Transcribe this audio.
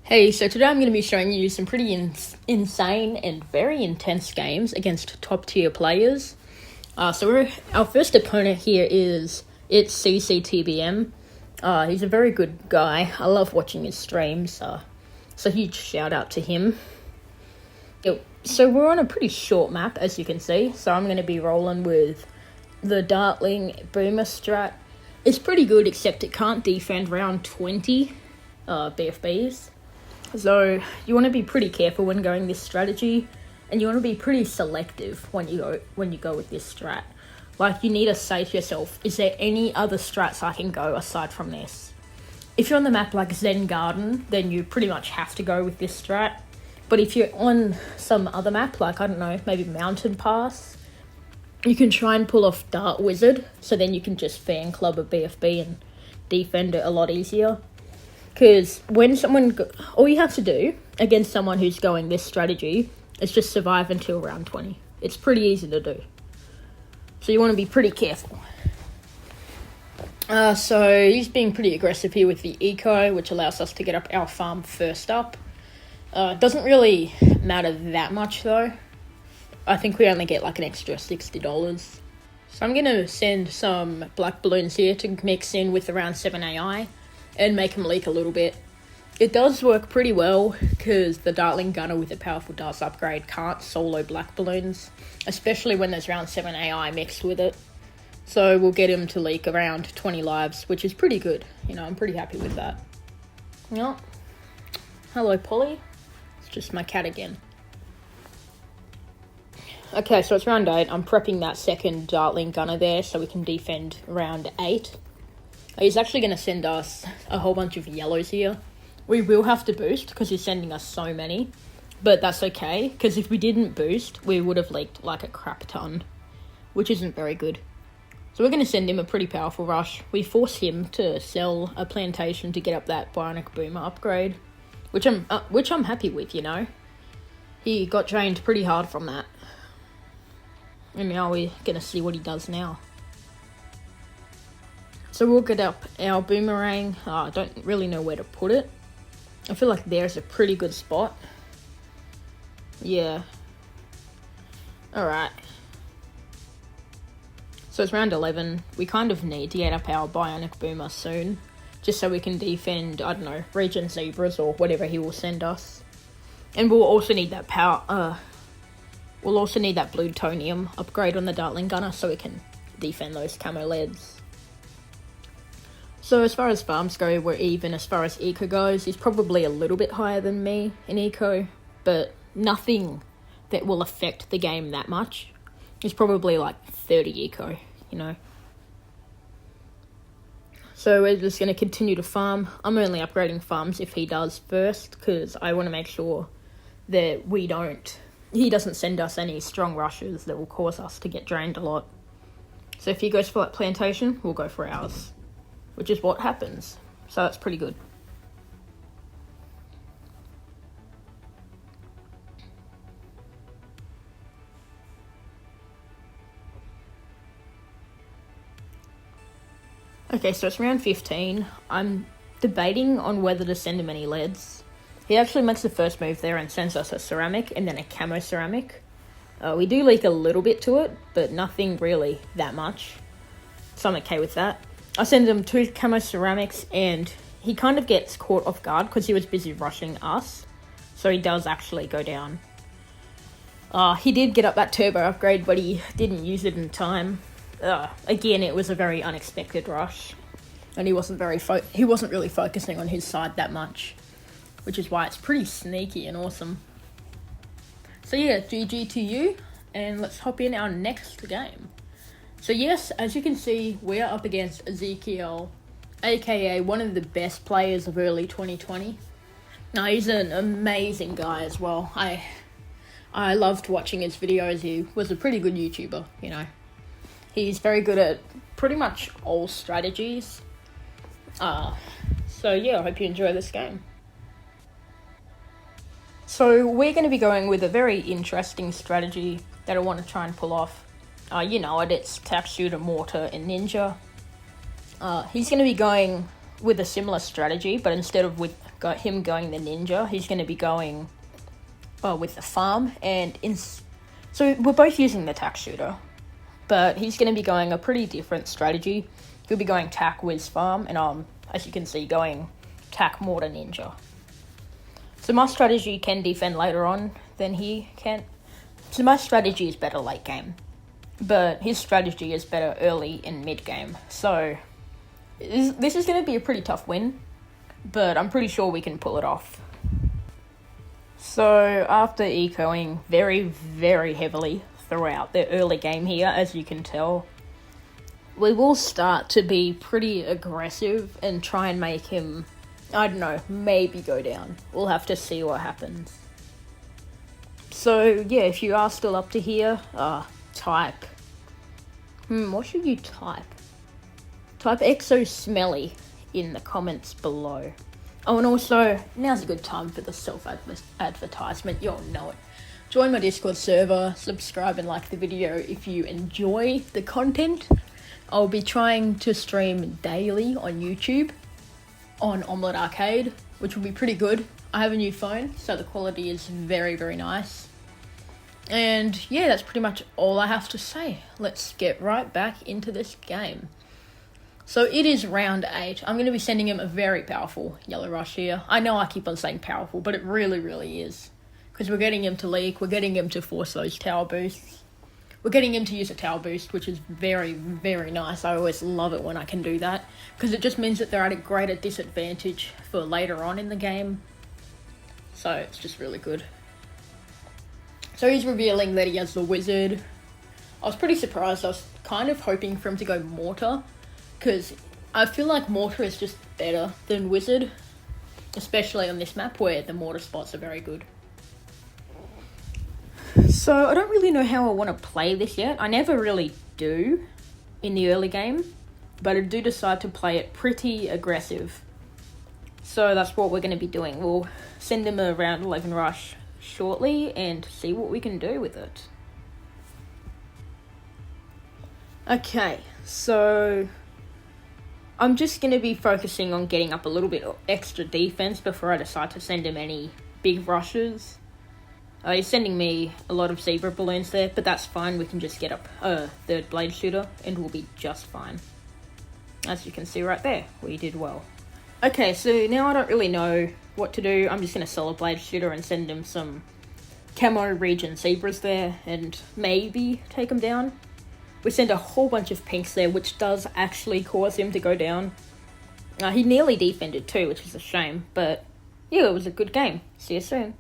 Hey, so today I'm going to be showing you some pretty insane and very intense games against top tier players. Our first opponent here it's CCTBM. He's a very good guy. I love watching his streams. So huge shout out to him. So we're on a pretty short map, as you can see. So I'm going to be rolling with the Dartling Boomer strat. It's pretty good, except it can't defend round 20 BFBs. So you want to be pretty careful when going this strategy, and you want to be pretty selective when you go with this strat. Like, you need to say to yourself, is there any other strats I can go aside from this? If you're on the map like Zen Garden, then you pretty much have to go with this strat. But if you're on some other map, like, I don't know, maybe Mountain Pass, you can try and pull off Dart Wizard, so then you can just fan club a BFB and defend it a lot easier. Because when all you have to do against someone who's going this strategy is just survive until round 20. It's pretty easy to do. So you want to be pretty careful. So he's being pretty aggressive here with the eco, which allows us to get up our farm first up. Doesn't really matter that much though. I think we only get like an extra $60. So I'm going to send some black balloons here to mix in with around 7 AI. And make them leak a little bit. It does work pretty well because the Dartling Gunner with a powerful darts upgrade can't solo black balloons, especially when there's round 7 AI mixed with it. So we'll get him to leak around 20 lives, which is pretty good. You know, I'm pretty happy with that. Oh, hello Polly. It's just my cat again. Okay, so it's round 8. I'm prepping that second Dartling Gunner there so we can defend round 8. He's actually going to send us a whole bunch of yellows here. We will have to boost because he's sending us so many. But that's okay, because if we didn't boost, we would have leaked like a crap ton, which isn't very good. So we're going to send him a pretty powerful rush. We force him to sell a plantation to get up that Bionic Boomer upgrade, which I'm happy with, you know. He got drained pretty hard from that. And now we're going to see what he does now. So we'll get up our boomerang. I don't really know where to put it. I feel like there's a pretty good spot. Yeah. Alright. So it's round 11. We kind of need to get up our Bionic Boomer soon. Just so we can defend, I don't know, Regen Zebras or whatever he will send us. And we'll also need that we'll also need that Plutonium upgrade on the Dartling Gunner so we can defend those camo leads. So as far as farms go, we're even. As far as eco goes, he's probably a little bit higher than me in eco, but nothing that will affect the game that much. He's probably like 30 eco, you know. So we're just going to continue to farm. I'm only upgrading farms if he does first, because I want to make sure that he doesn't send us any strong rushes that will cause us to get drained a lot. So if he goes for that plantation, we'll go for ours. Which is what happens. So that's pretty good. Okay, so it's round 15. I'm debating on whether to send him any leads. He actually makes the first move there and sends us a ceramic and then a camo ceramic. We do leak a little bit to it, but nothing really that much. So I'm okay with that. I send him 2 camo ceramics, and he kind of gets caught off guard because he was busy rushing us. So he does actually go down. He did get up that turbo upgrade, but he didn't use it in time. Again, it was a very unexpected rush, and he wasn't really focusing on his side that much, which is why it's pretty sneaky and awesome. So yeah, GG to you, and let's hop in our next game. So yes, as you can see, we are up against Ezekiel, aka one of the best players of early 2020. Now, he's an amazing guy as well. I loved watching his videos. He was a pretty good YouTuber, you know. He's very good at pretty much all strategies. So yeah, I hope you enjoy this game. So we're going to be going with a very interesting strategy that I want to try and pull off. You know it, it's Tack Shooter, Mortar, and Ninja. He's going to be going with a similar strategy, but instead of with him going the ninja, he's going to be going with the farm, so we're both using the tack shooter, but he's going to be going a pretty different strategy. He'll be going tack whiz farm, and as you can see, going tack mortar ninja. So my strategy can defend later on than he can. So my strategy is better late game, but his strategy is better early and mid game. So this is going to be a pretty tough win, but I'm pretty sure we can pull it off. So after ecoing very, very heavily throughout the early game here, as you can tell, we will start to be pretty aggressive and try and make him, I don't know, maybe go down. We'll have to see what happens. So yeah, if you are still up to here, type. What should you type? Type exo smelly in the comments below. Oh, and also, now's a good time for the self-advertisement. You all know it. Join my Discord server, subscribe and like the video if you enjoy the content. I'll be trying to stream daily on YouTube on Omelette Arcade, which will be pretty good. I have a new phone, so the quality is very, very nice. And yeah, that's pretty much all I have to say. Let's get right back into this game. So it is round 8. I'm going to be sending him a very powerful Yellow Rush here. I know I keep on saying powerful, but it really, really is. Because we're getting him to leak, we're getting him to force those tower boosts. We're getting him to use a tower boost, which is very, very nice. I always love it when I can do that, because it just means that they're at a greater disadvantage for later on in the game. So it's just really good. So he's revealing that he has the wizard. I was pretty surprised. I was kind of hoping for him to go mortar, because I feel like mortar is just better than wizard, especially on this map where the mortar spots are very good. So I don't really know how I want to play this yet. I never really do in the early game, but I do decide to play it pretty aggressive. So that's what we're going to be doing. We'll send him a round 11 rush shortly and see what we can do with it. Okay, so I'm just going to be focusing on getting up a little bit of extra defense before I decide to send him any big rushes. He's sending me a lot of zebra balloons there, but that's fine. We can just get up a third blade shooter and we'll be just fine. As you can see right there, we did well. Okay, so now I don't really know what to do. I'm just going to sell a blade shooter and send him some camo region zebras there and maybe take him down. We send a whole bunch of pinks there, which does actually cause him to go down. He nearly defended too, which is a shame, but yeah, it was a good game. See you soon.